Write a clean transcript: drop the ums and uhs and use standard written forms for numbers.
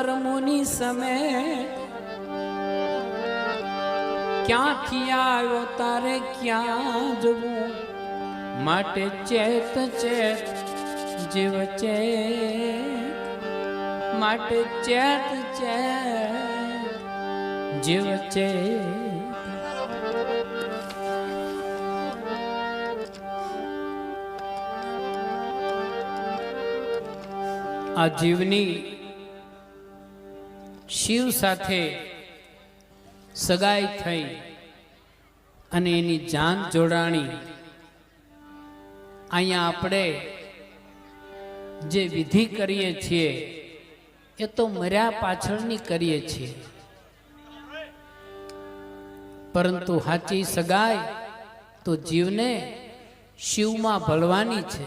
કર્મોની સમે ક્યાંથી આવ્યો તારે ક્યાં જવું માટે ચેત ચેત જીવ ચેત માટે ચેત ચેત જીવ ચેત। આ જીવની શિવ સાથે સગાઈ થઈ અને એની જાન જોડાણી। અહીંયા આપણે જે વિધિ કરીએ છીએ એ તો મર્યા પાછળની કરીએ છીએ, પરંતુ સાચી સગાઈ તો જીવને શિવમાં ભળવાની છે।